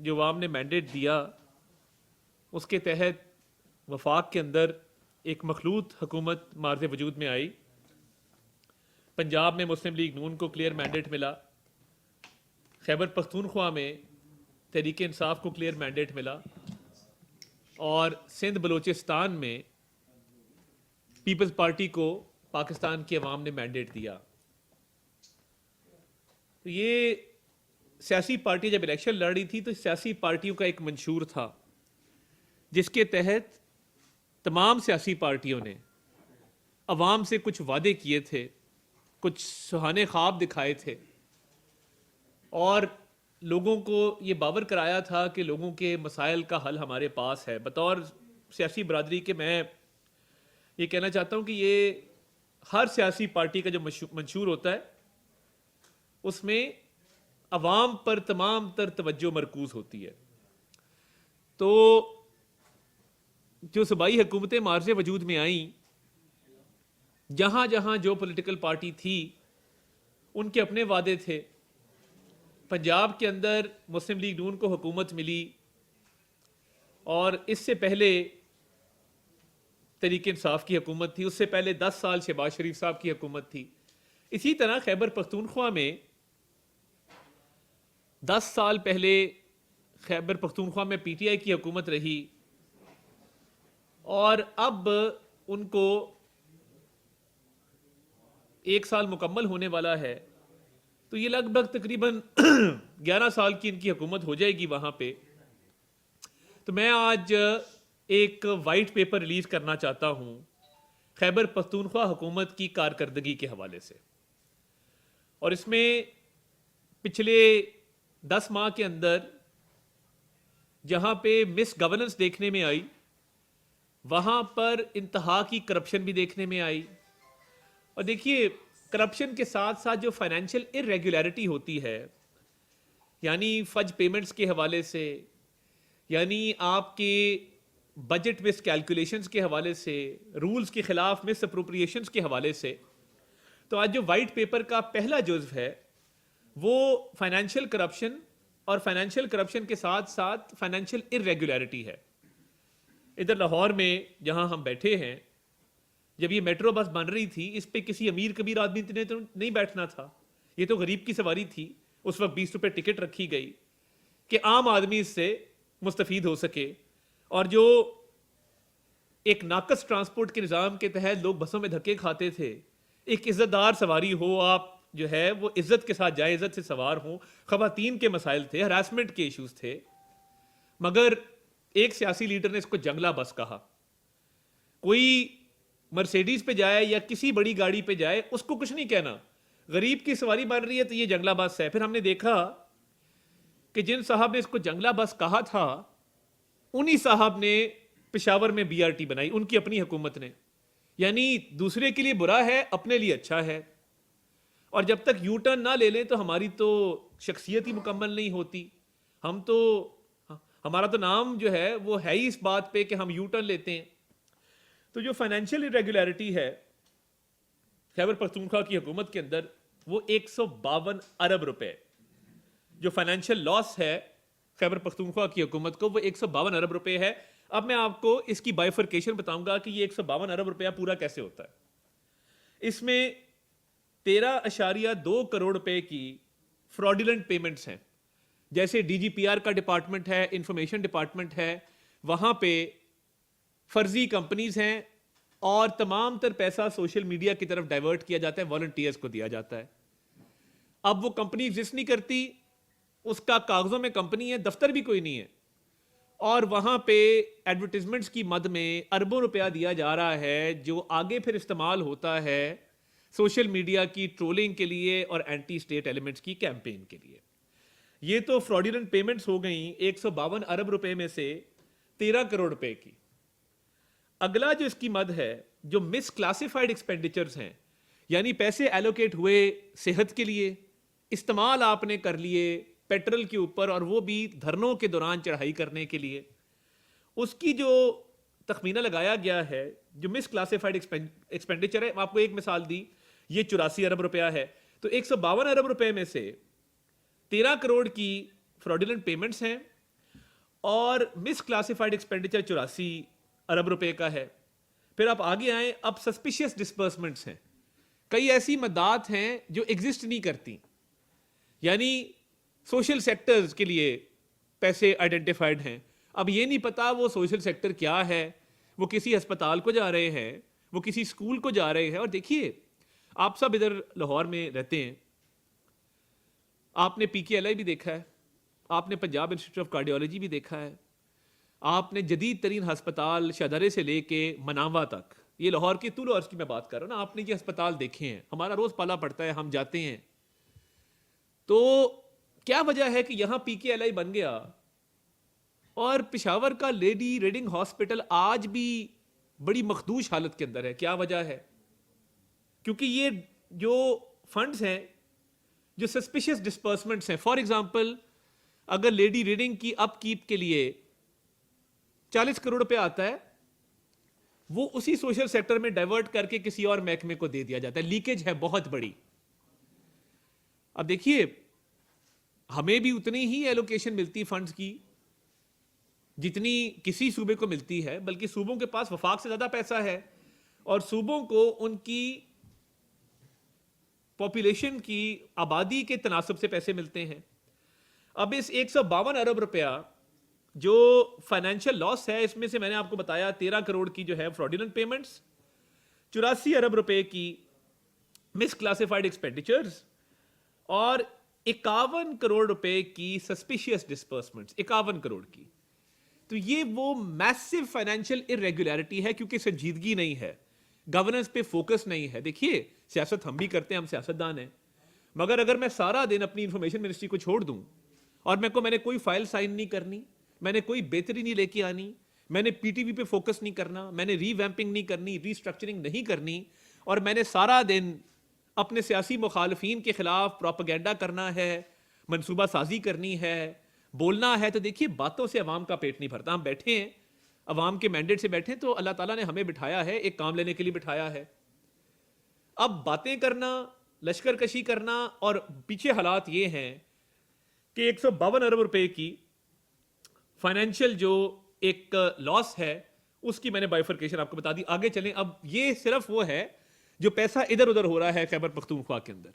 जो अवाम ने मैंडेट दिया उसके तहत वफाक के अंदर एक मखलूत हुकूमत मार्ज़ वजूद में आई। पंजाब में मुस्लिम लीग नून को क्लियर मैंडेट मिला, खैबर पख्तूनख्वा में तहरीक इंसाफ को क्लियर मैंडेट मिला और सिंध बलूचिस्तान में पीपल्स पार्टी को पाकिस्तान की अवाम ने मैंडेट दिया। तो ये सियासी पार्टी जब इलेक्शन लड़ रही थी तो सियासी पार्टियों का एक मंशूर था जिसके तहत तमाम सियासी पार्टियों ने अवाम से कुछ वादे किए थे, कुछ सुहाने ख्वाब दिखाए थे और लोगों को ये बावर कराया था कि लोगों के मसाइल का हल हमारे पास है। बतौर सियासी बरादरी के मैं ये कहना चाहता हूँ कि ये हर सियासी पार्टी का जो मंशूर होता है उसमें अवाम पर तमाम तर तवज्जो मरकूज होती है। तो जो सूबाई हुकूमतें मार्ज़ वजूद में आईं, जहाँ जहाँ जो पॉलिटिकल पार्टी थी उनके अपने वादे थे। पंजाब के अंदर मुस्लिम लीग नून को हुकूमत मिली और इससे पहले तहरीक इंसाफ की हुकूमत थी, उससे पहले 10 साल शहबाज शरीफ साहब की हुकूमत थी। इसी तरह खैबर पख्तूनख्वा में 10 साल पहले खैबर पख्तूनख्वा में पीटीआई की हुकूमत रही और अब उनको 1 साल मुकम्मल होने वाला है। तो ये लगभग तकरीबन 11 साल की इनकी हुकूमत हो जाएगी वहाँ पे। तो मैं आज एक वाइट पेपर रिलीज करना चाहता हूँ खैबर पख्तूनख्वा हुकूमत की कारकर्दगी के हवाले से, और इसमें पिछले 10 माह के अंदर जहाँ पे मिस गवर्नेंस देखने में आई, वहाँ पर इंतहा की करप्शन भी देखने में आई। और देखिए, करप्शन के साथ साथ जो फाइनेंशियल इरेगुलरिटी होती है, यानी फज पेमेंट्स के हवाले से, यानी आपके बजट मिस कैलकुलेशंस के हवाले से, रूल्स के खिलाफ मिस अप्रोप्रिएशंस के हवाले से, तो आज जो वाइट पेपर का पहला जुज़्व है वो फाइनेंशियल करप्शन और फाइनेंशियल करप्शन के साथ साथ फाइनेंशियल इरेगुलरिटी है। इधर लाहौर में जहां हम बैठे हैं, जब ये मेट्रो बस बन रही थी, इस पे किसी अमीर कबीर आदमी ने तो नहीं बैठना था, ये तो गरीब की सवारी थी। उस वक्त 20 रुपए टिकट रखी गई कि आम आदमी इससे मुस्तफीद हो सके। और जो एक नाकस ट्रांसपोर्ट के निज़ाम के तहत लोग बसों में धक्के खाते थे, एक इज्जतदार सवारी हो, आप जो है वो इज्जत के साथ जाए, इज्जत से सवार हो। खवातीन के मसाइल थे, हरासमेंट के इश्यूज थे, मगर एक सियासी लीडर ने इसको जंगला बस कहा। कोई मर्सिडीज पे जाए या किसी बड़ी गाड़ी पे जाए, उसको कुछ नहीं कहना, गरीब की सवारी बन रही है तो ये जंगला बस है। फिर हमने देखा कि जिन साहब ने इसको जंगला बस कहा था, उन्हीं साहब ने पेशावर में बीआरटी बनाई, उनकी अपनी हुकूमत ने। यानी दूसरे के लिए बुरा है, अपने लिए अच्छा है। और जब तक यू टर्न ना ले लें तो हमारी तो शख्सियत ही मुकम्मल नहीं होती। हम तो, हमारा तो नाम जो है वो है ही इस बात पे कि हम यू टर्न लेते हैं। तो जो फाइनेंशियल इरेगुलरिटी है खैबर पख्तूनख्वा की हुकूमत के अंदर, वो 152 अरब रुपए, जो फाइनेंशियल लॉस है खैबर पख्तूनख्वा की हुकूमत को, वो 152 अरब रुपए है। अब मैं आपको इसकी बाइफर्केशन बताऊंगा कि ये 152 अरब रुपया पूरा कैसे होता है। इसमें 13.2 करोड़ रुपए की फ्रॉडुलेंट पेमेंट्स हैं। जैसे डीजीपीआर का डिपार्टमेंट है, इंफॉर्मेशन डिपार्टमेंट है, वहां पे फर्जी कंपनीज हैं और तमाम तर पैसा सोशल मीडिया की तरफ डाइवर्ट किया जाता है, वॉलंटियर्स को दिया जाता है। अब वो कंपनी एग्जिस्ट नहीं करती, उसका कागजों में कंपनी है, दफ्तर भी कोई नहीं है, और वहां पे एडवर्टीजमेंट्स की मद में अरबों रुपया दिया जा रहा है, जो आगे फिर इस्तेमाल होता है सोशल मीडिया की ट्रोलिंग के लिए और एंटी स्टेट एलिमेंट्स की कैंपेन के लिए। ये तो फ्रॉडुलेंट पेमेंट्स हो गई 152 अरब रुपए में से 13 करोड़ रुपए की। अगला जो इसकी मद है, जो मिस क्लासिफाइड एक्सपेंडिचर्स हैं, यानी पैसे एलोकेट हुए सेहत के लिए, इस्तेमाल आपने कर लिए पेट्रोल के ऊपर, और वो भी धरनों के दौरान चढ़ाई करने के लिए, उसकी जो तखमीना लगाया गया है, जो मिस क्लासिफाइड एक्सपेंडिचर है, आपको एक मिसाल दी, ये 84 अरब रुपया है। तो 152 अरब रुपए में से 13 करोड़ की फ्रॉडुलेंट पेमेंट्स हैं और मिस क्लासिफाइड एक्सपेंडिचर 84 अरब रुपए का है। फिर आप आगे आए, अब सस्पिशियस डिस्बर्समेंट्स हैं। कई ऐसी मददात हैं जो एग्जिस्ट नहीं करती, यानी सोशल सेक्टर्स के लिए पैसे आइडेंटिफाइड हैं। अब ये नहीं पता वो सोशल सेक्टर क्या है, वो किसी अस्पताल को जा रहे हैं, वो किसी स्कूल को जा रहे हैं। और देखिए, आप सब इधर लाहौर में रहते हैं, आपने PKLI भी देखा है, आपने पंजाब इंस्टीट्यूट ऑफ कार्डियोलॉजी भी देखा है, आपने जदीद तरीन हस्पताल शदरे से लेके मनावा तक, ये लाहौर की तुल अर्ज की मैं बात कर रहा हूँ ना, आपने ये अस्पताल देखे हैं, हमारा रोज पाला पड़ता है, हम जाते हैं। तो क्या वजह है कि यहां PKLI बन गया और पेशावर का लेडी रीडिंग हॉस्पिटल आज भी बड़ी मखदूश हालत के अंदर है? क्या वजह है? क्योंकि ये जो फंड्स हैं, जो सस्पिशियस डिस्पर्समेंट्स हैं, फॉर एग्जांपल अगर लेडी रीडिंग की अपकीप के लिए 40 करोड़ रुपए आता है, वो उसी सोशल सेक्टर में डाइवर्ट करके किसी और महकमे को दे दिया जाता है। लीकेज है बहुत बड़ी। अब देखिए, हमें भी उतनी ही एलोकेशन मिलती फंड्स की जितनी किसी सूबे को मिलती है, बल्कि सूबों के पास वफाक से ज्यादा पैसा है और सूबों को उनकी पॉपुलेशन की आबादी के तनासब से पैसे मिलते हैं। अब इस 152 अरब रुपया जो फाइनेंशियल लॉस है, इसमें से मैंने आपको बताया 13 करोड़ की जो है फ्रॉडुलेंट पेमेंट्स, 84 अरब रुपए की मिस क्लासिफाइड एक्सपेंडिचर्स और 51 करोड़ रुपए की सस्पिशियस डिस्पर्समेंट्स, 51 करोड़ की। तो ये वो मैसिव फाइनेंशियल इरेगुलरिटी है, क्योंकि संजीदगी नहीं है, गवर्नेंस पे फोकस नहीं है। देखिए, सियासत हम भी करते हैं, हम सियासतदान हैं, मगर अगर मैं सारा दिन अपनी इंफॉर्मेशन मिनिस्ट्री को छोड़ दूं और मैंने कोई फाइल साइन नहीं करनी, मैंने कोई बेहतरी नहीं लेके आनी, मैंने PTV पे फोकस नहीं करना, मैंने रीवैम्पिंग नहीं करनी, रीस्ट्रक्चरिंग नहीं करनी, और मैंने सारा दिन अपने सियासी मुखालफीन के खिलाफ प्रोपेगेंडा करना है, मनसूबा साजी करनी है, बोलना है, तो देखिए बातों से अवाम का पेट नहीं भरता। हम बैठे हैं, अवाम के मैंडेट से बैठे हैं, तो अल्लाह ताला ने हमें बिठाया है, एक काम लेने के लिए बिठाया है। अब बातें करना, लश्कर कशी करना, और पीछे हालात ये हैं कि 152 अरब रुपए की फाइनेंशियल जो एक लॉस है, उसकी मैंने बाइफर्केशन आपको बता दी। आगे चलें, अब ये सिर्फ वो है जो पैसा इधर उधर हो रहा है खैबर पख्तूनख्वा के अंदर।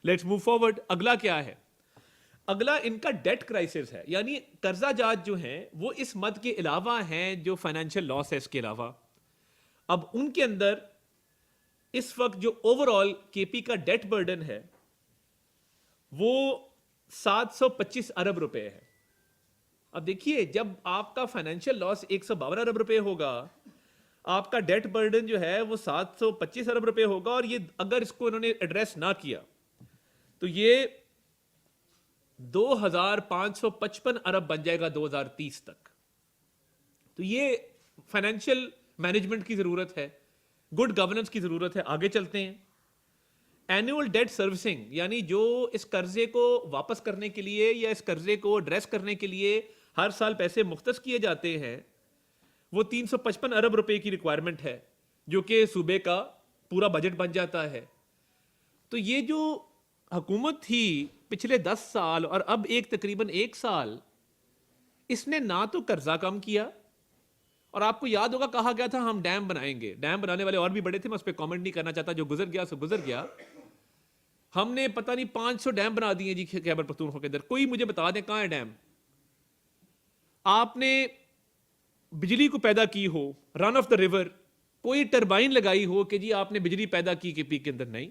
Let's move forward. अगला क्या है? अगला इनका डेट क्राइसिस है, यानी कर्जा जात जो हैं वो इस मद के अलावा हैं जो फाइनेंशियल लॉस है इसके अलावा। अब उनके अंदर इस वक्त जो ओवरऑल KP का डेट बर्डन है वो 725 अरब रुपए है। अब देखिए, जब आपका फाइनेंशियल लॉस 152 अरब रुपए होगा, आपका डेट बर्डन जो है वो 725 अरब रुपए होगा, और ये अगर इसको इन्होंने एड्रेस ना किया तो ये 2555 अरब बन जाएगा 2030 तक। तो ये फाइनेंशियल मैनेजमेंट की जरूरत है, गुड गवर्नेंस की जरूरत है। आगे चलते हैं। एनुअल डेट सर्विसिंग, यानी जो इस कर्जे को वापस करने के लिए या इस कर्जे को एड्रेस करने के लिए हर साल पैसे मुख्तस किए जाते हैं, वो 355 अरब रुपए की रिक्वायरमेंट है, जो कि सूबे का पूरा बजट बन जाता है। तो ये जो हुकूमत थी पिछले 10 साल और अब तकरीबन 1 साल, इसने ना तो कर्जा कम किया, और आपको याद होगा कहा गया था हम डैम बनाएंगे, डैम बनाने वाले और भी बड़े थे, मैं उस पर कमेंट नहीं करना चाहता, जो गुजर गया सो गुजर गया। हमने पता नहीं 500 डैम बना दिए जी खैबर पख्तूनख्वा के अंदर। कोई मुझे बता दें कहां है डैम? आपने बिजली को पैदा की हो, रन ऑफ द रिवर, कोई टरबाइन लगाई हो कि जी आपने बिजली पैदा की KP के अंदर? नहीं।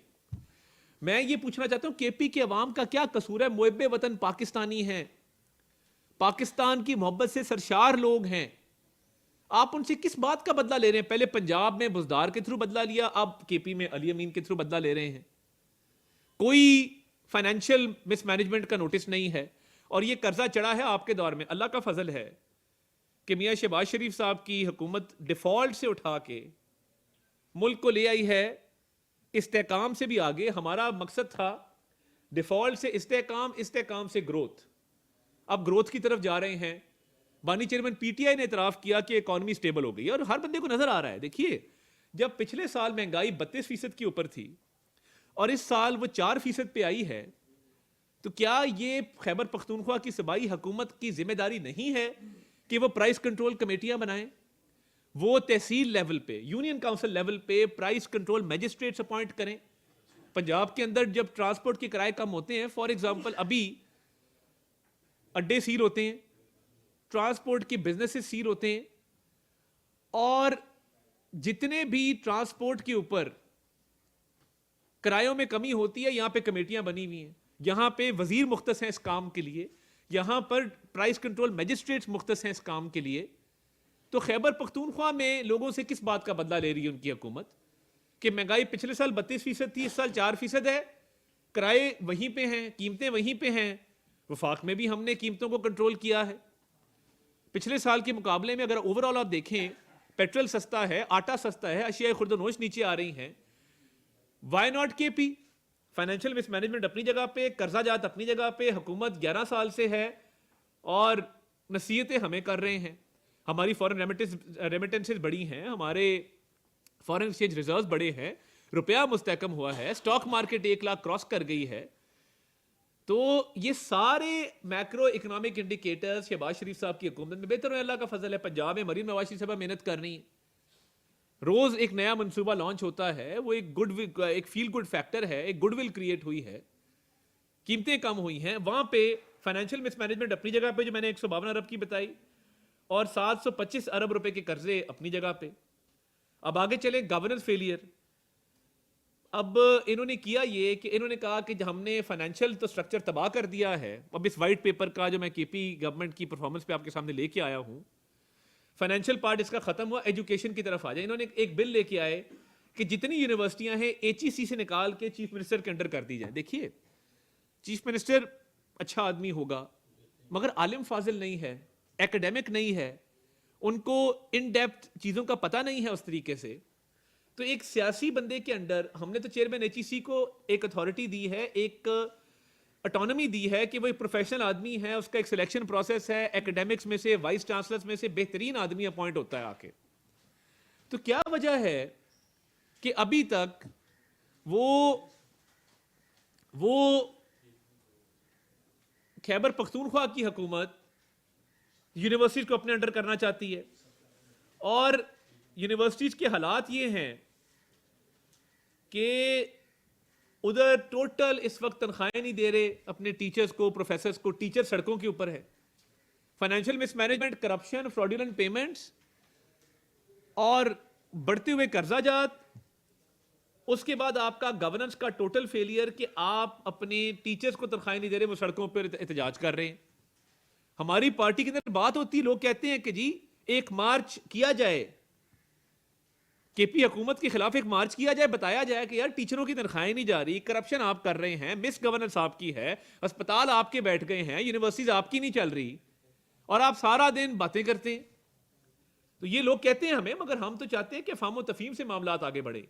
मैं ये पूछना चाहता हूं, KP के अवाम का क्या कसूर है? मुहब्बे वतन पाकिस्तानी हैं, पाकिस्तान की मोहब्बत से सरशार लोग हैं, आप उनसे किस बात का बदला ले रहे हैं? पहले पंजाब में बुजदार के थ्रू बदला लिया, अब KP में अली अमीन के थ्रू बदला ले रहे हैं। कोई फाइनेंशियल मिसमैनेजमेंट का नोटिस नहीं है, और ये कर्जा चढ़ा है आपके दौर में। अल्लाह का फजल है कि मियां शहबाज शरीफ साहब की हुकूमत डिफॉल्ट से उठा के मुल्क को ले आई है इस्तेकाम से भी आगे। हमारा मकसद था डिफॉल्ट से इस्तेकाम, इस्तेकाम से ग्रोथ। अब ग्रोथ की तरफ जा रहे हैं। बानी चेयरमैन PTI ने इतराफ किया कि इकॉनमी स्टेबल हो गई है, और हर बंदे को नजर आ रहा है। देखिए, जब पिछले साल महंगाई 32% के ऊपर थी और इस साल वो 4% पे आई है, तो क्या ये खैबर पख्तूनख्वा की सूबाई हुकूमत की जिम्मेदारी नहीं है कि वो प्राइस कंट्रोल कमेटियां बनाएं, वो तहसील लेवल पे, यूनियन काउंसिल लेवल पे प्राइस कंट्रोल मैजिस्ट्रेट्स अपॉइंट करें। पंजाब के अंदर जब ट्रांसपोर्ट के किराए कम होते हैं, फॉर एग्जांपल अभी अड्डे सील होते हैं, ट्रांसपोर्ट के बिजनेसेस सील होते हैं, और जितने भी ट्रांसपोर्ट के ऊपर किरायों में कमी होती है, यहां पे कमेटियां बनी हुई हैं, यहां पे वजीर मुख्तस हैं इस काम के लिए, यहां पर प्राइस कंट्रोल मैजिस्ट्रेट्स मुख्तस हैं इस काम के लिए। तो खैबर पख्तूनख्वा में लोगों से किस बात का बदला ले रही है उनकी हुकूमत कि महंगाई पिछले साल 32% थी, इस साल 4% है, किराए वहीं पे हैं, कीमतें वहीं पे हैं। वफाक में भी हमने कीमतों को कंट्रोल किया है। पिछले साल के मुकाबले में अगर ओवरऑल आप देखें, पेट्रोल सस्ता है, आटा सस्ता है, अशिया खुर्दनोश नीचे आ रही हैं। Why not KP? Financial mismanagement अपनी जगह पे, कर्जा जात अपनी जगह पे, हुकूमत 11 साल से है और नसीहतें हमें कर रहे हैं। हमारी फॉरेन रेमिटेंसेज बड़ी हैं, हमारे फॉरेन एक्सचेंज रिजर्व बड़े हैं, रुपया मुस्तहकम हुआ है, स्टॉक मार्केट 1 लाख क्रॉस कर गई है। तो ये सारे मैक्रो इकोनॉमिक इंडिकेटर्स शहबाज शरीफ साहब की हुकूमत में बेहतर है, अल्लाह का फजल है। पंजाब में मरीम नवाज शरीफ साहब मेहनत कर रही है, रोज एक नया मंसूबा लॉन्च होता है, वो एक फील गुड फैक्टर है, एक गुडविल क्रिएट हुई है, कीमतें कम हुई हैं। वहां पे फाइनेंशियल मिसमैनेजमेंट अपनी जगह पे जो मैंने 152 अरब की बताई, और 725 अरब रुपए के कर्जे अपनी जगह पे। अब आगे चले, गवर्नेंस फेलियर। अब इन्होंने किया ये कि इन्होंने कहा कि हमने फाइनेंशियल तो स्ट्रक्चर तबाह कर दिया है। अब इस वाइट पेपर का जो मैं केपी गवर्नमेंट की परफॉर्मेंस पे आपके सामने लेके आया हूं, फाइनेंशियल पार्ट इसका खत्म हुआ, एजुकेशन की तरफ आ जाए। इन्होंने एक बिल लेके आए कि जितनी यूनिवर्सिटियां हैं HEC से निकाल के चीफ मिनिस्टर के अंडर कर दी जाए। देखिए, चीफ मिनिस्टर अच्छा आदमी होगा मगर आलिम फाजिल नहीं है, एकेडमिक नहीं है, उनको इन डेप्थ चीजों का पता नहीं है उस तरीके से। तो एक सियासी बंदे के अंडर हमने तो चेयरमैन HEC को एक अथॉरिटी दी है, एक ऑटोनॉमी दी है कि वो एक प्रोफेशनल आदमी है, उसका एक सिलेक्शन प्रोसेस है, एकेडमिक्स में से, वाइस चांसलर्स में से बेहतरीन आदमी अपॉइंट होता है आके। तो क्या वजह है कि अभी तक वो खैबर पख्तूनख्वा की हुकूमत यूनिवर्सिटीज को अपने अंडर करना चाहती है, और यूनिवर्सिटीज के हालात ये हैं कि उधर टोटल इस वक्त तनख्वाहें नहीं दे रहे अपने टीचर्स को, प्रोफेसर्स को, टीचर सड़कों के ऊपर है। Financial mismanagement, corruption, fraudulent payments और बढ़ते हुए कर्जा जात, उसके बाद आपका गवर्नेंस का टोटल फेलियर कि आप अपने टीचर्स को तनख्वाहें नहीं दे रहे, वो सड़कों पर एहतजाज कर रहे हैं। हमारी पार्टी के अंदर बात होती है, लोग कहते हैं कि जी एक मार्च किया जाए, केपी हुकूमत के खिलाफ एक मार्च किया जाए, बताया जाए कि यार टीचरों की तनख्वाहें नहीं जा रही, करप्शन आप कर रहे हैं, मिस गवर्नेंस आपकी है, अस्पताल आपके बैठ गए हैं, यूनिवर्सिटीज आपकी नहीं चल रही, और आप सारा दिन बातें करते हैं। तो ये लोग कहते हैं हमें, मगर हम तो चाहते हैं कि फामो तफहीम से मामलात आगे बढ़े,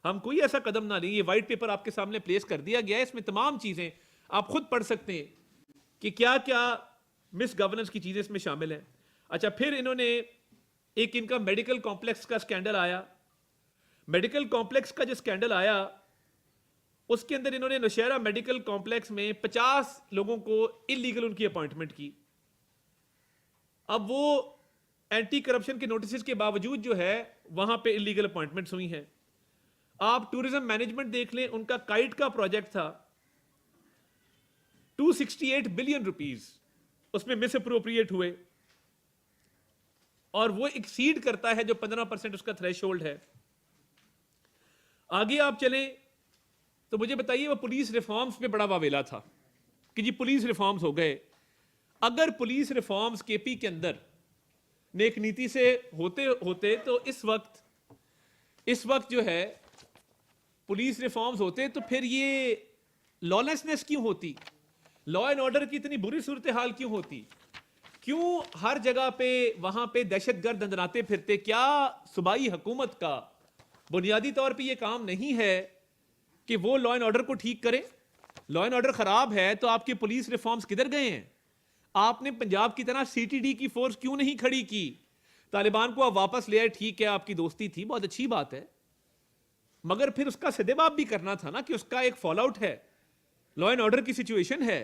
हम कोई ऐसा कदम ना लें। ये व्हाइट पेपर आपके सामने प्लेस कर दिया गया है, इसमें तमाम चीजें आप खुद पढ़ सकते हैं कि क्या क्या मिस गवर्नेंस की चीजें इसमें शामिल हैं। अच्छा, फिर इन्होंने एक इनका मेडिकल कॉम्प्लेक्स का स्कैंडल आया। मेडिकल कॉम्प्लेक्स का जो स्कैंडल आया, उसके अंदर इन्होंने नौशहरा मेडिकल कॉम्प्लेक्स में 50 लोगों को इलीगल उनकी अपॉइंटमेंट की। अब वो एंटी करप्शन के नोटिस के बावजूद जो है वहां पे इलीगल अपॉइंटमेंट्स हुई हैं। आप टूरिज्म मैनेजमेंट देख लें, उनका काइट का प्रोजेक्ट था, 268 बिलियन रुपीस उसमें मिस अप्रोप्रिएट हुए, और वो एक्सीड करता है जो 15% उसका थ्रेशोल्ड है। आगे आप चलें तो मुझे बताइए, वो पुलिस रिफॉर्म्स पे बड़ा वावेला था कि जी पुलिस रिफॉर्म्स हो गए। अगर पुलिस रिफॉर्म्स केपी के अंदर नेक नीति से होते होते तो इस वक्त जो है पुलिस रिफॉर्म्स होते, तो फिर ये लॉलेसनेस क्यों होती, लॉ एंड ऑर्डर की इतनी बुरी सूरत हाल क्यों होती, क्यों हर जगह पे वहां पे दहशतगर्द दंदनाते फिरते? क्या सूबाई हुकूमत का बुनियादी तौर पे ये काम नहीं है कि वो लॉ एंड ऑर्डर को ठीक करे? लॉ एंड ऑर्डर खराब है तो आपके पुलिस रिफॉर्म्स किधर गए हैं? आपने पंजाब की तरह CTD की फोर्स क्यों नहीं खड़ी की? तालिबान को आप वापस ले आए, ठीक है, आपकी दोस्ती थी, बहुत अच्छी बात है, मगर फिर उसका सदेबाब भी करना था ना कि उसका एक फॉल आउट है, लॉ एंड ऑर्डर की सिचुएशन है।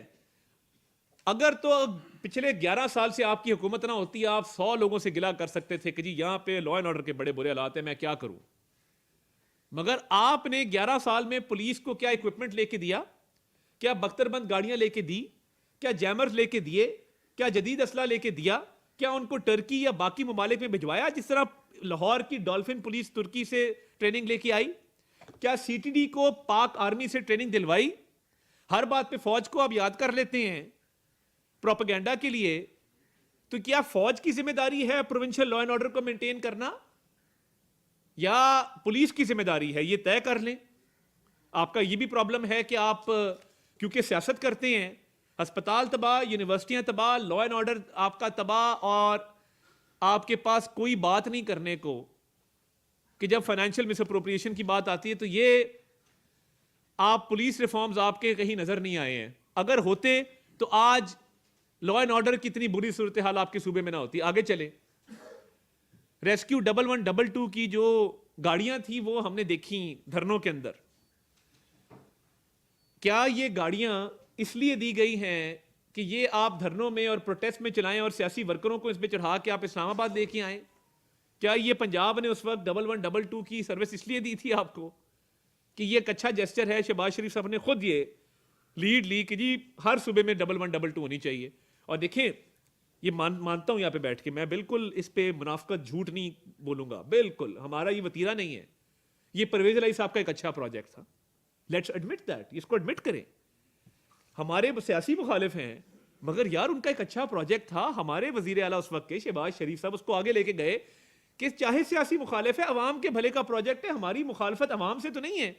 अगर तो पिछले 11 साल से आपकी हुकूमत ना होती, आप 100 लोगों से गिला कर सकते थे कि जी यहां पे लॉ एंड ऑर्डर के बड़े बुरे हालात हैं, मैं क्या करूं। मगर आपने 11 साल में पुलिस को क्या इक्विपमेंट लेके दिया, क्या बख्तरबंद गाड़ियां लेके दी, क्या जैमर्स लेके दिए, क्या जदीद असला लेके दिया, क्या उनको टर्की या बाकी ममालिक में भिजवाया जिस तरह लाहौर की डॉल्फिन पुलिस तुर्की से ट्रेनिंग लेके आई, क्या सीटीडी को पाक आर्मी से ट्रेनिंग दिलवाई। हर बात पे फौज को आप याद कर लेते हैं प्रोपेगेंडा के लिए। तो क्या फौज की जिम्मेदारी है प्रोविंशियल लॉ एंड ऑर्डर को मेंटेन करना या पुलिस की जिम्मेदारी है, ये तय कर लें। आपका ये भी प्रॉब्लम है कि आप क्योंकि सियासत करते हैं, अस्पताल तबाह, यूनिवर्सिटियां तबाह, लॉ एंड ऑर्डर आपका तबाह, और आपके पास कोई बात नहीं करने को कि जब फाइनेंशियल मिसअप्रोप्रिएशन की बात आती है तो ये आप पुलिस रिफॉर्म्स आपके कहीं नजर नहीं आए हैं। अगर होते तो आज लॉ एंड ऑर्डर की इतनी बुरी सूरत हाल आपके सूबे में ना होती। आगे चले, रेस्क्यू 1112 की जो गाड़ियां थी वो हमने देखी धरनों के अंदर। क्या ये गाड़ियां इसलिए दी गई हैं कि ये आप धरनों में और प्रोटेस्ट में चलाएं और सियासी वर्करों को इसमें चढ़ा के आप इस्लामाबाद लेके आए? क्या ये पंजाब ने उस वक्त 1122 की सर्विस इसलिए दी थी आपको कि ये एक अच्छा जेस्चर है? शहबाज शरीफ साहब ने खुद ये लीड ली कि जी हर सूबे में 1122 होनी चाहिए। और देखें, ये मानता हूं यहां पे बैठ के, मैं बिल्कुल इस पे मुनाफकत झूठ नहीं बोलूंगा, बिल्कुल हमारा ये वतीरा नहीं है। ये परवेज अली साहब का एक अच्छा प्रोजेक्ट था, लेट्स एडमिट दैट, इसको एडमिट करें। हमारे सियासी मुखालिफ हैं मगर यार उनका एक अच्छा प्रोजेक्ट था। हमारे वजीर आला उस वक्त के शहबाज शरीफ साहब उसको आगे लेके गए कि चाहे सियासी मुखालिफ है, अवाम के भले का प्रोजेक्ट है, हमारी मुखालफत अवाम से तो नहीं है।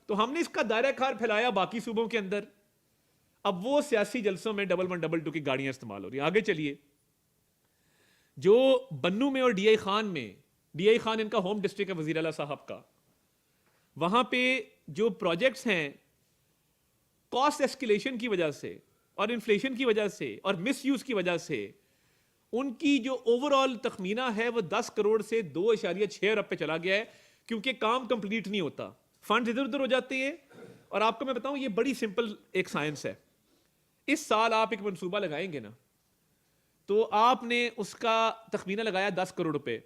तो हमने इसका दायरा कार फैलाया बाकी सूबों के अंदर। अब वो सियासी जलसों में 1112 की गाड़ियां इस्तेमाल हो रही हैं। आगे चलिए, जो बन्नू में और डीआई खान में, डीआई खान इनका होम डिस्ट्रिक्ट है वजीर आला साहब का, वहां पे जो प्रोजेक्ट्स हैं कॉस्ट एस्केलेशन की वजह से और इन्फ्लेशन की वजह से और मिस यूज की वजह से उनकी जो ओवरऑल तखमीना है वो 10 करोड़ से 2.6 अरब पे चला गया है, क्योंकि काम कंप्लीट नहीं होता, फंड इधर उधर हो जाते हैं। और आपको मैं बताऊं, ये बड़ी सिंपल एक साइंस है। इस साल आप एक मंसूबा लगाएंगे ना, तो आपने उसका तखमीना लगाया 10 करोड़ रुपए,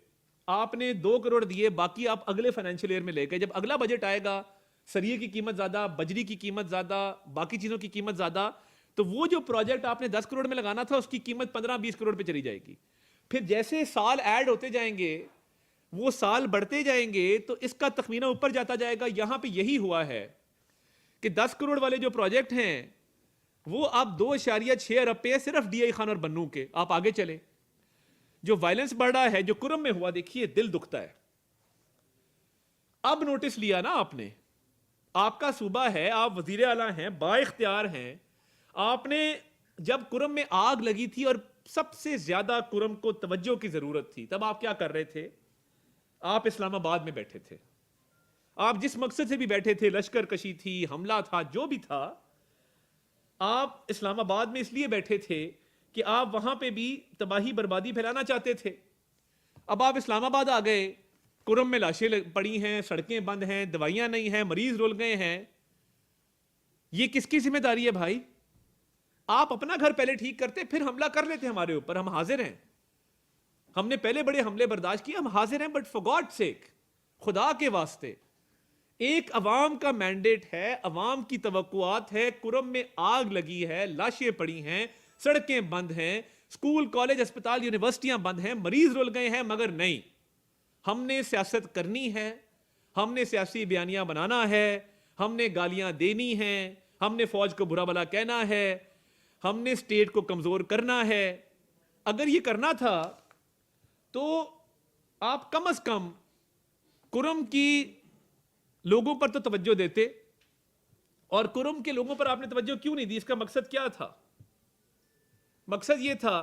आपने 2 करोड़ दिए, बाकी आप अगले फाइनेंशियल ईयर में ले गए। जब अगला बजट आएगा, सरिये की कीमत ज्यादा, बजरी की कीमत ज्यादा, बाकी चीजों की कीमत ज्यादा, तो वो जो प्रोजेक्ट आपने 10 करोड़ में लगाना था उसकी कीमत 15-20 करोड़ पे चली जाएगी। फिर जैसे साल ऐड होते जाएंगे, वो साल बढ़ते जाएंगे, तो इसका तखमीना ऊपर जाता जाएगा। यहां पे यही हुआ है कि 10 करोड़ वाले जो प्रोजेक्ट हैं वो अब 2.6 अरब पे है, सिर्फ डीआई खान और बन्नू के। आप आगे चले, जो वायलेंस बढ़ रहा है, जो कुरम में हुआ, देखिए दिल दुखता है। अब नोटिस लिया ना आपने, आपका सूबा है, आप वजीर आला हैं, बाइख्तियार हैं, आपने जब कुरम में आग लगी थी और सबसे ज्यादा कुरम को तवज्जो की जरूरत थी, तब आप क्या कर रहे थे? आप इस्लामाबाद में बैठे थे। आप जिस मकसद से भी बैठे थे, लश्कर कशी थी, हमला था, जो भी था, आप इस्लामाबाद में इसलिए बैठे थे कि आप वहां पे भी तबाही बर्बादी फैलाना चाहते थे। अब आप इस्लामाबाद आ गए, कुरम में लाशें पड़ी हैं, सड़कें बंद हैं, दवाइयां नहीं हैं, मरीज रुल गए हैं। ये किसकी जिम्मेदारी है भाई? आप अपना घर पहले ठीक करते, फिर हमला कर लेते हमारे ऊपर। हम हाजिर हैं, हमने पहले बड़े हमले बर्दाश्त किए, हम हाजिर हैं, बट फॉर गॉड सेक, खुदा के वास्ते, एक अवाम का मैंडेट है, अवाम की तवक्कुआत है। कुरम में आग लगी है, लाशें पड़ी हैं, सड़कें बंद हैं, स्कूल कॉलेज अस्पताल यूनिवर्सिटियां बंद हैं, मरीज रुल गए हैं, मगर नहीं, हमने सियासत करनी है, हमने सियासी बयानियां बनाना है, हमने गालियां देनी हैं, हमने फौज को बुरा भला कहना है, हमने स्टेट को कमजोर करना है। अगर ये करना था तो आप कम से कम कुरम की लोगों पर तो तवज्जो देते। और कुरम के लोगों पर आपने तवज्जो क्यों नहीं दी? इसका मकसद क्या था? मकसद यह था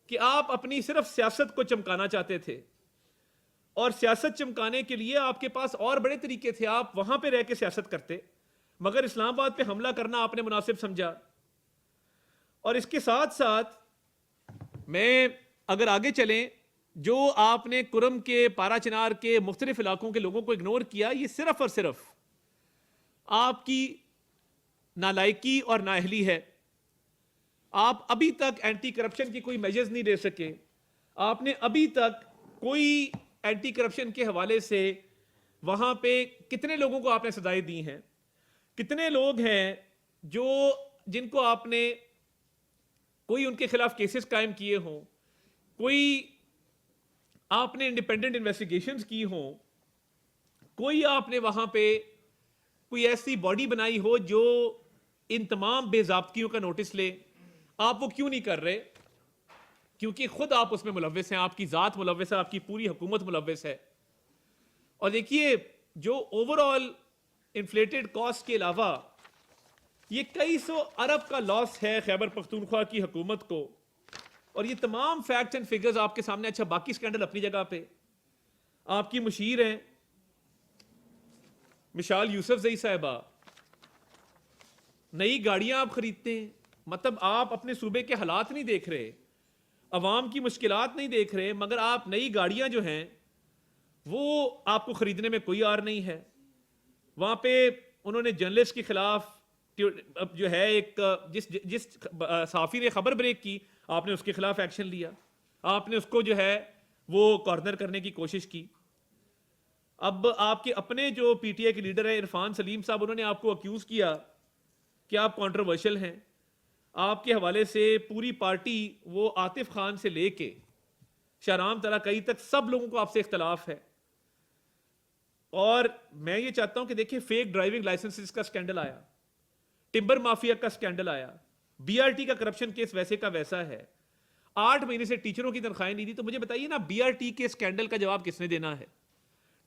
कि आप अपनी सिर्फ सियासत को चमकाना चाहते थे, और सियासत चमकाने के लिए आपके पास और बड़े तरीके थे। आप वहां पे रह के सियासत करते, मगर इस्लामाबाद पे हमला करना आपने मुनासिब समझा। और इसके साथ साथ मैं अगर आगे चलें, जो आपने कुरम के, पारा चिनार के मुख्तलिफ इलाकों के लोगों को इग्नोर किया, ये सिर्फ और सिर्फ आपकी नालायकी और नाअहली है। आप अभी तक एंटी करप्शन की कोई मेजर्स नहीं ले सके। आपने अभी तक कोई एंटी करप्शन के हवाले से वहां पे कितने लोगों को आपने सजाएं दी हैं? कितने लोग हैं जो जिनको आपने कोई उनके खिलाफ केसेस कायम किए हों, कोई आपने इंडिपेंडेंट इन्वेस्टिगेशंस की हों, कोई आपने वहां पे कोई ऐसी बॉडी बनाई हो जो इन तमाम बेजाब्तियों का नोटिस ले? आप वो क्यों नहीं कर रहे? क्योंकि खुद आप उसमें मुलव्वस हैं, आपकी जात मुलव्वस है, आपकी पूरी हुकूमत मुलव्वस है। और देखिए, जो ओवरऑल इन्फ्लेटेड कॉस्ट के अलावा ये कई सौ अरब का लॉस है खैबर पख्तूनख्वा की हुकूमत को। और ये तमाम फैक्ट्स एंड फिगर्स आपके सामने। अच्छा, बाकी स्कैंडल अपनी जगह पे। आपकी मुशीर हैं मिशाल यूसुफ जई साहिबा, नई गाड़ियां आप खरीदते हैं, मतलब आप अपने सूबे के हालात नहीं देख रहे, अवाम की मुश्किलात नहीं देख रहे, मगर आप नई गाड़ियां जो हैं वो आपको खरीदने में कोई आर नहीं है। वहां पे उन्होंने जर्नलिस्ट के खिलाफ जो है एक जिस जिस साफी ने खबर ब्रेक की, आपने उसके खिलाफ एक्शन लिया, आपने उसको जो है वो कॉर्नर करने की कोशिश की। अब आपके अपने जो पीटीआई के लीडर है इरफान सलीम साहब, उन्होंने आपको अक्यूज किया कि आप कंट्रोवर्शियल हैं। आपके हवाले से पूरी पार्टी वो आतिफ खान से लेके शहराम तलाकई तक सब लोगों को आपसे इख्तलाफ है। और मैं ये चाहता हूं कि देखिए, फेक ड्राइविंग लाइसेंसेस का स्कैंडल आया, टिम्बर माफिया का स्कैंडल आया, बीआरटी का करप्शन केस वैसे का वैसा है, 8 महीने से टीचरों की तनख्वाहें नहीं दी। तो मुझे बताइए ना, बीआरटी के स्कैंडल का जवाब किसने देना है?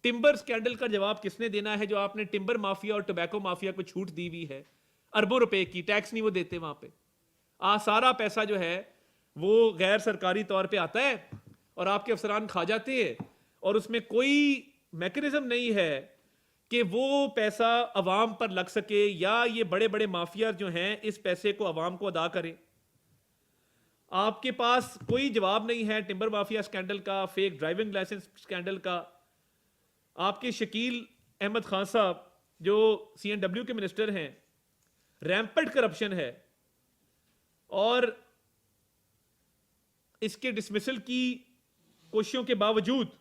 टिम्बर स्कैंडल का जवाब किसने देना है, जो आपने टिम्बर माफिया और टोबैको माफिया को छूट दी हुई है अरबों रुपए की? टैक्स नहीं वो देते वहां पे। सारा पैसा जो है वो गैर सरकारी तौर पे आता है और आपके अफसरान खा जाते हैं, और उसमें कोई मैकेनिज्म नहीं है कि वो पैसा अवाम पर लग सके, या ये बड़े बड़े माफिया जो हैं इस पैसे को अवाम को अदा करें। आपके पास कोई जवाब नहीं है टिम्बर माफिया स्कैंडल का, फेक ड्राइविंग लाइसेंस स्कैंडल का। आपके शकील अहमद खान साहब जो सीएनडब्ल्यू के मिनिस्टर हैं, रैम्पेंट करप्शन है, और इसके डिसमिसल की कोशिशों के बावजूद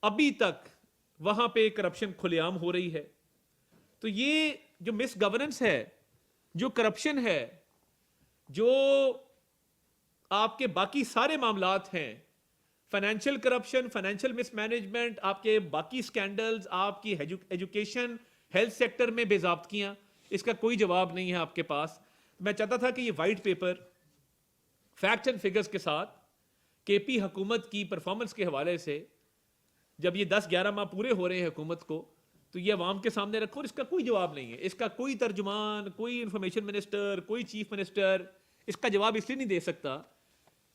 अभी तक वहां पे करप्शन खुलेआम हो रही है। तो ये जो मिस गवर्नेंस है, जो करप्शन है, जो आपके बाकी सारे मामलात हैं, फाइनेंशियल करप्शन, फाइनेंशियल मिसमैनेजमेंट, आपके बाकी स्कैंडल्स, आपकी एजुकेशन हेल्थ सेक्टर में बेजाब्तियां, इसका कोई जवाब नहीं है आपके पास। मैं चाहता था कि ये white paper facts and figures के साथ केपी हुकूमत की परफॉर्मेंस के हवाले से, जब ये 10-11 माह पूरे हो रहे हैं हुकूमत को, तो ये अवाम के सामने रखो। और इसका कोई जवाब नहीं है, इसका कोई तर्जुमान, कोई इंफॉर्मेशन मिनिस्टर, कोई चीफ मिनिस्टर इसका जवाब इसलिए नहीं दे सकता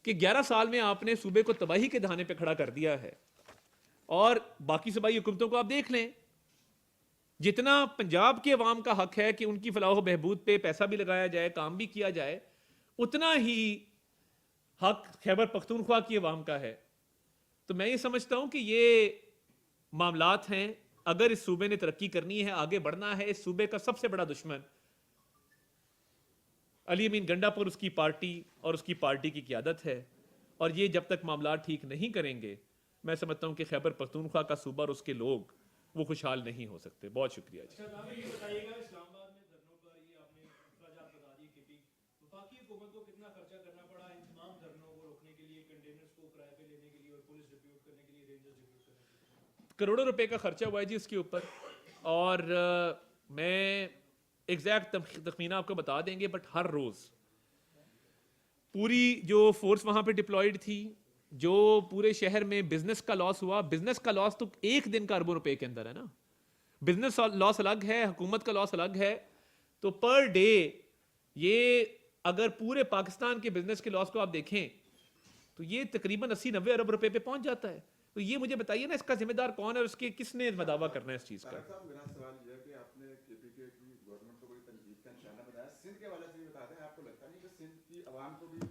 कि 11 साल में आपने सूबे को तबाही के दहाने पे खड़ा कर दिया है। और बाकी सूबाई हुकूमतों को आप देख लें, जितना पंजाब के अवाम का हक है कि उनकी फलाह बहबूद पे पैसा भी लगाया जाए, काम भी किया जाए, उतना ही हक खैबर पख्तूनख्वा की अवाम का है। तो मैं ये समझता हूं कि ये मामलात हैं। अगर इस सूबे ने तरक्की करनी है, आगे बढ़ना है, इस सूबे का सबसे बड़ा दुश्मन अली अमीन गंडापुर, उसकी पार्टी और उसकी पार्टी की क़यादत है। और ये जब तक मामला ठीक नहीं करेंगे, मैं समझता हूं कि खैबर पख्तूनख्वा का सूबा और उसके लोग वो खुशहाल नहीं हो सकते। बहुत शुक्रिया जी। बताइएगा, इस्लामाबाद में धरनों पर ये आपने अखराजात बता दिए कि वफाकी हुकूमत को कितना खर्चा करना पड़ा इन तमाम धरनों को रोकने के लिए, कंटेनर्स को किराए पे लेने के लिए, और पुलिस डिप्यूट करने के लिए, रेंजर्स डिप्यूट करने के लिए? करोड़ों रुपए का खर्चा हुआ है जी उसके ऊपर। और मैं एग्जैक्ट तखमीना आपको बता देंगे, बट हर रोज पूरी जो फोर्स वहां पे डिप्लॉयड थी, जो पूरे शहर में बिजनेस का लॉस हुआ, बिजनेस का लॉस तो एक दिन का अरबों रुपए के अंदर है ना। बिजनेस लॉस अलग है, हुकूमत का लॉस अलग है। तो पर डे ये अगर पूरे पाकिस्तान के बिजनेस के लॉस को आप देखें तो ये तकरीबन 80-90 अरब रुपए पे पहुंच जाता है। तो ये मुझे बताइए ना, इसका जिम्मेदार कौन है और उसके किसने दावा करना है इस चीज का? मेरा सवाल यह है कि आपने केपीके की गवर्नमेंट को बड़ी तनकीद का निशाना बनाया। सिंध के हवाले से भी बता दें, आपको लगता नहीं कि सिंध की आवाम को भी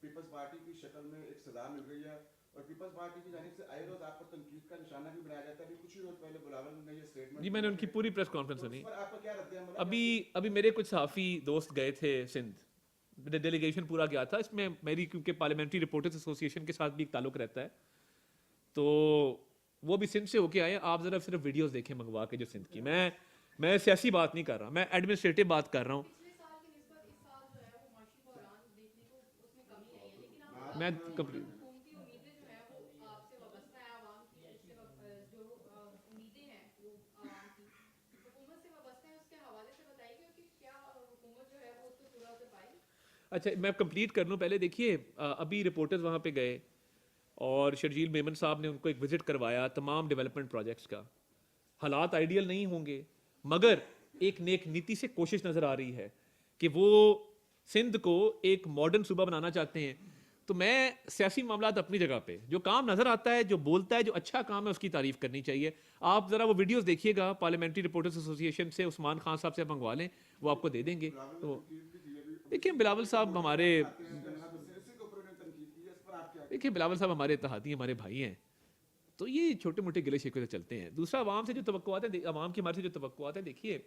पीपल्स पार्टी की शक्ल में एक सजा मिल रही है, और पीपल्स पार्टी की जानिब से आए रोज आपको तनकीद का निशाना भी बनाया जाता है? अभी कुछ ही रोज पहले बुलावल ने ये स्टेटमेंट, जी मैंने उनकी पूरी प्रेस कॉन्फ्रेंस सुनी। आपका क्या रद्द अमल? अभी अभी मेरे कुछ सहाफ़ी दोस्त गए थे सिंध, डेलीगेशन पूरा गया था। इसमें मेरी क्योंकि पार्लियामेंट्री रिपोर्टर्स एसोसिएशन के साथ भी एक ताल्लुक रहता है, तो वो भी सिंध से होके आए हैं। आप ज़रा सिर्फ वीडियोस देखें मंगवा के जो सिंध की, मैं सियासी बात नहीं कर रहा, मैं एडमिनिस्ट्रेटिव बात कर रहा हूँ। पिछले साल की निस्बत इस साल जो है वो माशी बहरान देखने को उसमें कमी आई है, लेकिन आप मैं हुकूमती उम्मीदें जो है वो आपसे वाबस्ता है, आवाम की जो उम्मीदें हैं वो आवाम की हुकूमत से वाबस्ता है, उसके हवाले से बताइए कि क्या हुकूमत जो है वो उसको पूरा उतर पाएगी। अच्छा, मैं कंप्लीट कर लूँ पहले। देखिए, अभी रिपोर्टर्स वहाँ पे गए और शर्जील मेमन साहब ने उनको एक विजिट करवाया तमाम डेवलपमेंट प्रोजेक्ट्स का। हालात आइडियल नहीं होंगे, मगर एक नेक नीति से कोशिश नज़र आ रही है कि वो सिंध को एक मॉडर्न सूबा बनाना चाहते हैं। तो मैं सियासी मामलात अपनी जगह पे, जो काम नज़र आता है, जो बोलता है, जो अच्छा काम है, उसकी तारीफ करनी चाहिए। आप ज़रा वो वीडियोस देखिएगा पार्लियामेंट्री रिपोर्टर्स एसोसिएशन से, उस्मान खान साहब से आप मंगवा लें, वो आपको दे देंगे। तो देखिए, बिलावल साहब हमारे देखिए बिलावल साहब हमारे इत्तेहादी, हमारे भाई हैं, तो ये छोटे मोटे गिले शिकवे से चलते हैं। दूसरा, आवाम से जो तवक्कुआत है, आवाम की हमारे से जो तवक्कुआत है, देखिए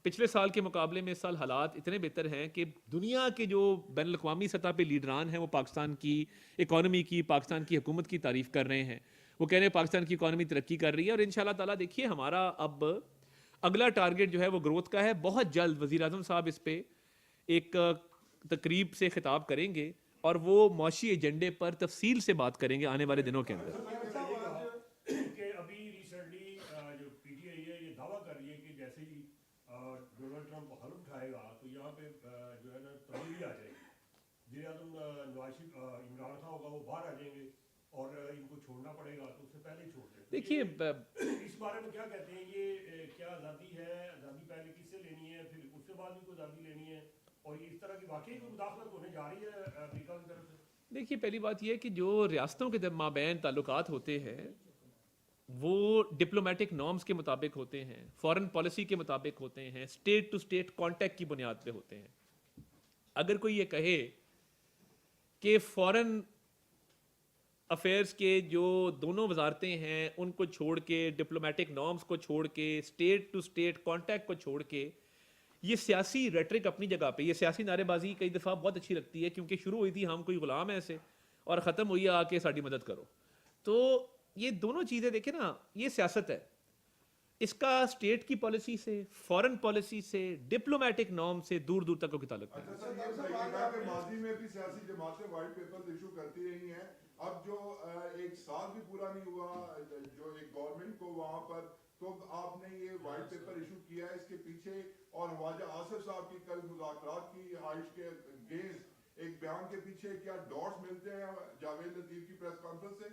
पिछले साल के मुकाबले में इस साल हालात इतने बेहतर हैं कि दुनिया के जो बैन अवी सतह पे लीडरान हैं वो पाकिस्तान की इकॉनमी की, पाकिस्तान की हुकूमत की तारीफ कर रहे हैं। वो कह रहे हैं पाकिस्तान की इकॉनमी तरक्की कर रही है, और इंशाल्लाह ताला देखिए हमारा अब अगला टारगेट जो है वो ग्रोथ का है। बहुत जल्द वज़ीर आज़म साहब इस पे एक तकरीब से खिताब करेंगे और वो मौशी एजेंडे पर तफसील से बात करेंगे आने वाले दिनों के अंदर। कि अभी रिसेंटली जो पीटीआई है ये दावा कर रही है कि जैसे ही डोनाल्ड ट्रंप हल उठाएगा तो यहाँ पे जो है ना तब्दीली आ जाएगी। वज़ीर आज़म नवाज शरीफ इमरान खान होगा वो बाहर आ जाएंगे और इनको छोड़ना पड़ेगा, तो उससे पहले ही छोड़ दें। देखिए, इस बारे में क्या कहते हैं, ये क्या आज़ादी है? आज़ादी पहले किससे लेनी है, फिर उसके बाद भी कोई आज़ादी लेनी है, और ये इस तरह की वाकई कोई मुदाखलत होने जा रही है अमेरिका की तरफ से? देखिए, पहली बात यह है कि जो रियासतों के माबैन ताल्लुकात होते हैं वो डिप्लोमेटिक नॉर्म्स के मुताबिक होते हैं, फॉरेन पॉलिसी के मुताबिक होते हैं, स्टेट टू स्टेट कॉन्टैक्ट की बुनियाद पे होते हैं। अगर कोई ये कहे कि फॉरेन अफेयर्स के जो दोनों वजारतें हैं उनको छोड़ के, डिप्लोमेटिक नॉर्म्स को छोड़ के, स्टेट टू स्टेट कॉन्टैक्ट को छोड़ के, ये सियासी रेटरिक अपनी जगह पे, ये सियासी नारेबाजी कई दफ़ा बहुत अच्छी लगती है, क्योंकि शुरू हुई थी हम कोई गुलाम है ऐसे, और ख़त्म हुई है आके साड़ी मदद करो। तो ये दोनों चीज़ें देखें ना, ये सियासत है। इसका स्टेट की पॉलिसी से, फॉरेन पॉलिसी से, डिप्लोमेटिक नॉर्म से दूर दूर तक कोई ताल्लुक नहीं। अच्छा सर, ये बताइएगा कि माजी में भी सियासी जमातें व्हाइट पेपर्स इशू करती रही हैं। अब जो एक साल भी पूरा नहीं हुआ जो एक गवर्नमेंट को वहां पर, तो आपने ये व्हाइट पेपर इशू किया है, इसके पीछे और ख्वाजा आसिफ साहब की कल मुज़ाकरात की हाइश के अगेंस्ट एक बयान के पीछे क्या डॉट्स मिलते हैं जावेद लतीफ की प्रेस कॉन्फ्रेंस से?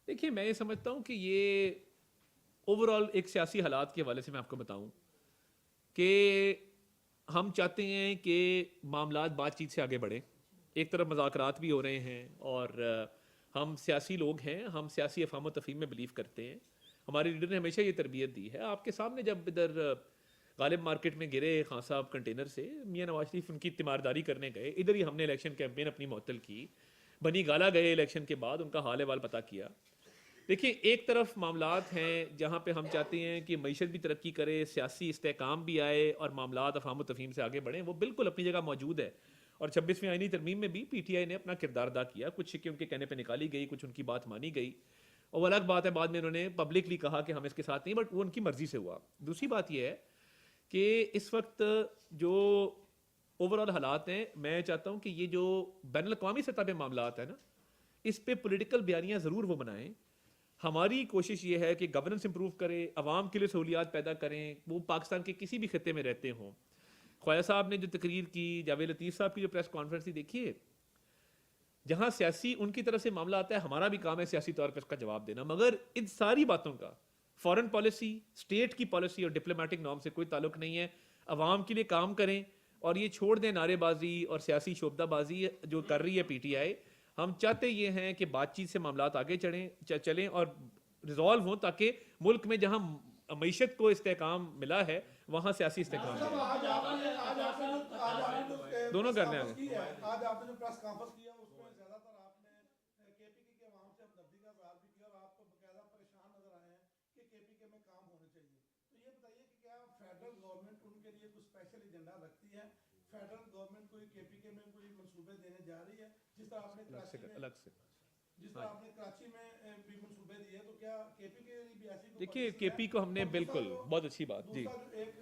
देखिए, मैं ये समझता हूँ कि ये ओवरऑल एक सियासी हालात के हवाले से मैं आपको बताऊं कि हम चाहते हैं कि मामलात बातचीत से आगे बढ़े। एक तरफ मुज़ाकरात भी हो रहे हैं और हम सियासी लोग हैं, हम सियासी अफ़ाम व तफ़हीम में बिलीव करते हैं। हमारे लीडर ने हमेशा ये तरबियत दी है। आपके सामने जब इधर गालिब मार्केट में गिरे खान साहब कंटेनर से, मियां नवाज शरीफ उनकी तीमारदारी करने गए, इधर ही हमने इलेक्शन कैंपेन अपनी मुअत्तल की। बनी गाला गए इलेक्शन के बाद, उनका हाल अहवाल पता किया। देखिए, एक तरफ मामलात हैं जहाँ पे हम चाहते हैं कि मईशत भी तरक्की करे, सियासी इस्तेहकाम भी आए और मामलात अफ़ाम व तफ़हीम से आगे बढ़ें, वो बिल्कुल अपनी जगह मौजूद है। और 26वीं आईनी तरमीम में भी PTI ने अपना किरदार अदा किया। कुछ शिक्के उनके कहने पे निकाली गई, कुछ उनकी बात मानी गई, और वो अलग बात है बाद में उन्होंने पब्लिकली कहा कि हम इसके साथ नहीं, बट वो उनकी मर्जी से हुआ। दूसरी बात यह है कि इस वक्त जो ओवरऑल हालात हैं, मैं चाहता हूँ कि ये जो बैनुल अक़वामी सतह पे मामलात है ना, इस पे पॉलिटिकल बयानियाँ ज़रूर वो बनाएं। हमारी कोशिश ये है कि गवर्नेंस इंप्रूव करें, अवाम के लिए सहूलियात पैदा करें, वो पाकिस्तान के किसी भी खत्ते में रहते हों। ख्वाजा साहब ने जो तकरीर की, जावेद लतीफ़ साहब की जो प्रेस कॉन्फ्रेंस थी, देखिए जहाँ सियासी उनकी तरफ से मामला आता है, हमारा भी काम है सियासी तौर पर उसका जवाब देना, मगर इन सारी बातों का फॉरेन पॉलिसी, स्टेट की पॉलिसी और डिप्लोमेटिक नॉर्म से कोई ताल्लुक नहीं है। अवाम के लिए काम करें और ये छोड़ दें नारेबाजी और सियासी शोबदाबाजी जो कर रही है PTI। हम चाहते ये हैं कि बातचीत से मामलात आगे चलें और रिजॉल्व हों, ताकि मुल्क में जहां मईशत को इस्तेहकाम मिला है वहां सियासी इस्तेहकाम मिले। दोनों करने आगे। आज आपने जो प्रेस कॉन्फ्रेंस किया उसमें ज्यादातर आपने KPK के अवाम से हमदर्दी का इज़हार भी किया और आप तो बकायदा परेशान नजर आए हैं कि KPK में काम होने चाहिए। तो ये बताइए कि क्या फेडरल गवर्नमेंट उनके लिए कुछ स्पेशल एजेंडा रखती है? फेडरल गवर्नमेंट कोई केपीके में कोई मंसूबे देने जा रही है जिस तरह आपने अलग से कराची में अलग से जिस तरह आपने कराची में भी मंसूबे दिए तो क्या केपी के लिए भी ऐसी कोई देखिए policy है? केपी को हमने और दूसरा बिल्कुल जो- बहुत अच्छी बात जी दूसरा जो एक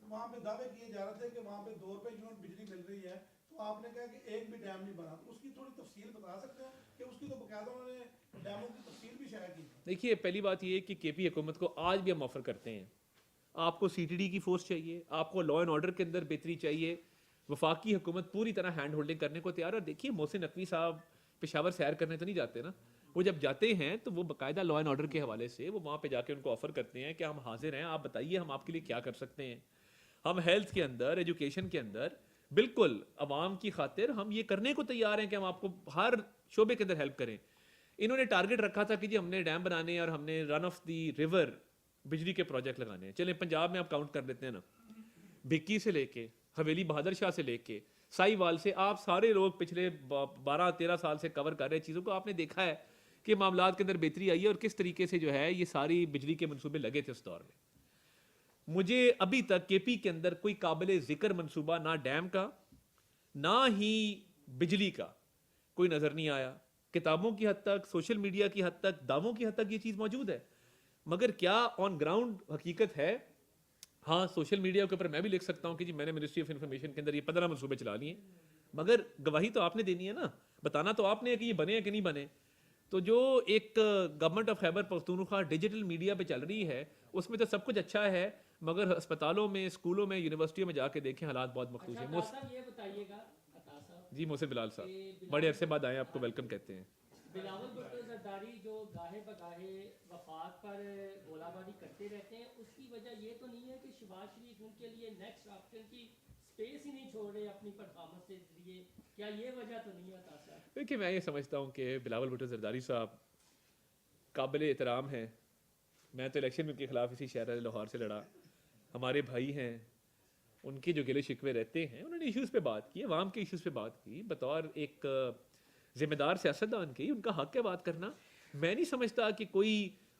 वहाँ पे दावे किए जा रहे थे कि वहाँ पे 2 रुपए यूनिट बिजली मिल रही है तो आपने कहा कि एक भी डैम नहीं बना तो उसकी थोड़ी तफसील बता सकते हैं कि उसकी तो बकायदा उन्होंने डैमों की तफसील भी शायद की थी। देखिए पहली बात ये है कि केपी हुकूमत को आज भी हम ऑफर करते हैं, आपको सीटीडी की फोर्स चाहिए, आपको लॉ एंड ऑर्डर के अंदर बेहतरी चाहिए, वफाकी हुकूमत पूरी तरह हैंड होल्डिंग करने को तैयार है। और देखिए मोहसिन नकवी साहब पेशावर सैर करने तो नहीं जाते ना, वो जब जाते हैं तो वो बाकायदा लॉ एंड ऑर्डर के हवाले से वो वहाँ पे जाके उनको ऑफर करते हैं कि हम हाजिर हैं, आप बताइए हम आपके लिए क्या कर सकते हैं। हम हेल्थ के अंदर, एजुकेशन के अंदर बिल्कुल अवाम की खातिर हम ये करने को तैयार हैं कि हम आपको हर शोबे के अंदर हेल्प करें। इन्होंने टारगेट रखा था कि जी हमने डैम बनाने और हमने रन ऑफ दी रिवर बिजली के प्रोजेक्ट लगाने हैं। चलें पंजाब में आप काउंट कर लेते हैं ना, भिक्की से लेके हवेली बहादुर शाह से लेके साहिवाल से, आप सारे लोग पिछले 12-13 साल से कवर कर रहे चीज़ों को, आपने देखा है कि मामलात के अंदर बेहतरी आई है और किस तरीके से जो है ये सारी बिजली के मंसूबे लगे थे उस दौर में। मुझे अभी तक केपी के अंदर कोई काबिल जिक्र मंसूबा ना डैम का ना ही बिजली का कोई नज़र नहीं आया। किताबों की हद तक, सोशल मीडिया की हद तक, दावों की हद तक ये चीज़ मौजूद है, मगर क्या ऑन ग्राउंड हकीकत है? हाँ, सोशल मीडिया के ऊपर मैं भी लिख सकता हूँ कि जी मैंने मिनिस्ट्री ऑफ इंफॉर्मेशन के अंदर ये 15 मंसूबे चला लिए, मगर गवाही तो आपने देनी है ना, बताना तो आपने है कि ये बने हैं कि नहीं बने। तो जो एक government of Khyber Pakhtunkhwa digital media पे चल रही है उसमें तो सब कुछ अच्छा है, मगर अस्पतालों में, स्कूलों में, यूनिवर्सिटियों में जाके देखें हालात बहुत मखसूस हैं। ये बताइएगा अता साहब, जी मोहसिन बिलाल साहब बड़े अरसे बाद आए, आपको वेलकम कहते हैं। बिलावल भुट्टो जरदारी जो गाहे बगाहे वफात पर गोलाबारी करते रहते हैं, उसकी वजह ये तो नहीं है कि शहबाज शरीफ उनके लिए नेक्स्ट ऑप्शन की स्पेस ही नहीं छोड़ रहे अपनी परफॉर्मेंस के जरिए? क्या ये वजह तो नहीं है अता साहब? देखिए मैं ये समझता हूँ कि बिलावल भुट्टो जरदारी साहब काबिल एहतराम हैं। मैं तो इलेक्शन में उनके खिलाफ इसी शहर लाहौर से लड़ा, हमारे भाई हैं, उनके जो गिले शिकवे रहते हैं, उन्होंने इश्यूज़ पे बात की, अवाम के इश्यूज़ पे बात की, बतौर एक जिम्मेदार सियासतदान की उनका हक है बात करना। मैं नहीं समझता कि कोई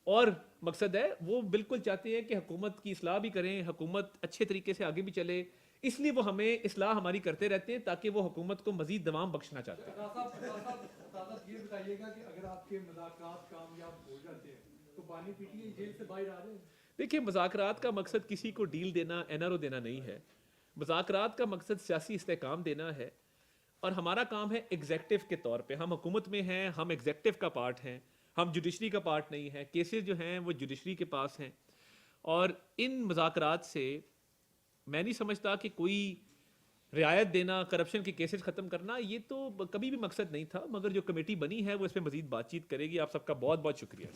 और मकसद है, वो बिल्कुल चाहते हैं कि हुकूमत की इस्लाह भी करें, हुकूमत अच्छे तरीके से आगे भी चले, इसलिए वो हमें इस्लाह हमारी करते रहते हैं ताकि वो हुकूमत को मजीद दवाम बख्शना चाहते हैं। ये बताइएगा कि अगर आपके मुज़ाकरात कामयाब हो जाते हैं तो बानी पीटीआई जेल से बाहर आ रहे हैं? देखिए मुज़ाकरात का मकसद किसी को डील देना, एनआरओ देना नहीं है। मुज़ाकरात का मकसद सियासी इस्तेहकाम देना है, और हमारा काम है एग्जेक्टिव के तौर पे। हम हुकूमत में हैं, हम एग्जेक्टिव का पार्ट हैं, हम जुडिशरी का पार्ट नहीं है। केसेस जो हैं वो जुडिशरी के पास हैं, और इन मुज़ाकरात से मैं नहीं समझता कि कोई रियायत देना, करप्शन के केसेस ख़त्म करना, ये तो कभी भी मकसद नहीं था। मगर जो कमेटी बनी है वो इस पर मज़ीद बातचीत करेगी। आप सबका बहुत बहुत शुक्रिया।